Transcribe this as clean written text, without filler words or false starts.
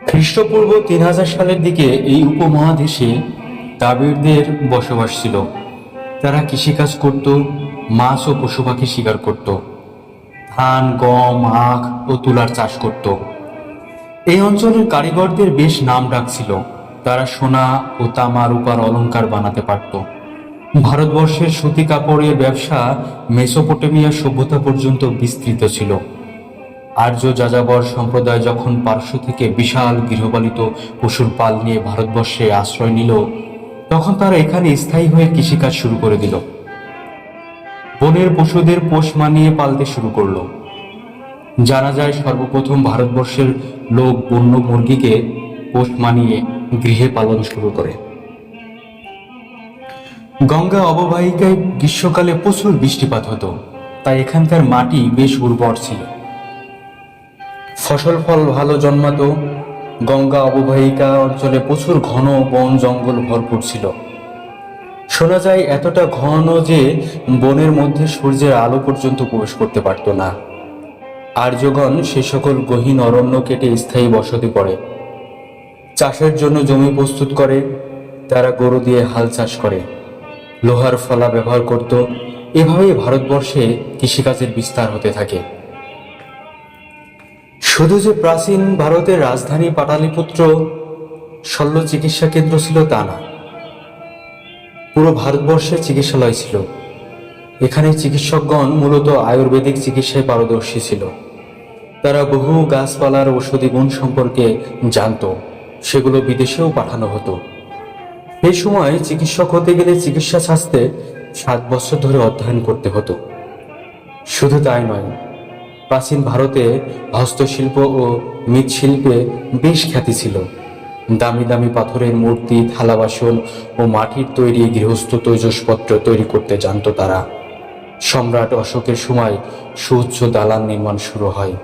খ্রিস্টপূর্ব 3000 সালের দিকে এই উপমহাদেশে দ্রাবিড়দের বসবাস ছিল। তারা কৃষিকাজ করত, মাছ ও পশু পাখি শিকার করত, ধান, গম, আখ ও তুলার চাষ করত। এই অঞ্চলের কারিগরদের বেশ নাম ডাক ছিল। তারা সোনা ও তামা রূপার অলংকার বানাতে পারত। ভারতবর্ষের সুতি কাপড়ের ব্যবসা মেসোপটেমিয়া সভ্যতা পর্যন্ত বিস্তৃত ছিল। আর্য যাযাবর সম্প্রদায় যখন পার্শ্ব থেকে বিশাল গৃহপালিত পশুর পাল নিয়ে ভারতবর্ষে আশ্রয় নিল, তখন তারা এখানে স্থায়ী হয়ে কৃষিকাজ শুরু করে দিল। বনের পশুদের পোষ মানিয়ে পালতে শুরু করলো। জানা যায় সর্বপ্রথম ভারতবর্ষের লোক বন্য মুরগিকে পোষ মানিয়ে গৃহে পালন শুরু করে। গঙ্গা অববাহিকায় গ্রীষ্মকালে প্রচুর বৃষ্টিপাত হতো, তাই এখানকার মাটি বেশ উর্বর ছিল। ফসল ফল ভালো জন্মাতো। গঙ্গা অববাহিকা অঞ্চলে প্রচুর ঘন বন জঙ্গল ভরপুর ছিল। শোনা যায় এতটা ঘন যে বনের মধ্যে সূর্যের আলো পর্যন্ত প্রবেশ করতে পারত না। আর্যগণ সে সকল গহীন অরণ্য কেটে স্থায়ী বসতি করে। চাষের জন্য জমি প্রস্তুত করে। তারা গরু দিয়ে হাল চাষ করে, লোহার ফলা ব্যবহার করত। এভাবেই ভারতবর্ষে কৃষিকাজের বিস্তার হতে থাকে। শুধু যে প্রাচীন ভারতের রাজধানী পাটালিপুত্র শল্য চিকিৎসা কেন্দ্র ছিল তা না, পুরো ভারতবর্ষে চিকিৎসালয় ছিল। এখানে চিকিৎসকগণ মূলত আয়ুর্বেদিক চিকিৎসায় পারদর্শী ছিল। তারা বহু গাছপালার ঔষধি গুণ সম্পর্কে জানত, সেগুলো বিদেশেও পাঠানো হতো। এই সময় চিকিৎসক হতে গেলে চিকিৎসা শাস্ত্রে 7 বছর ধরে অধ্যয়ন করতে হতো। শুধু তাই নয়, প্রাচীন ভারতে হস্তশিল্প ও মৃৎশিল্পে বেশ খ্যাতি ছিল। দামি দামি পাথরের মূর্তি, থালা বাসন ও মাটির তৈরি গৃহস্থ তৈজসপত্র তৈরি করতে জানত তারা। সম্রাট অশোকের সময় সুউচ্চ দালান নির্মাণ শুরু হয়।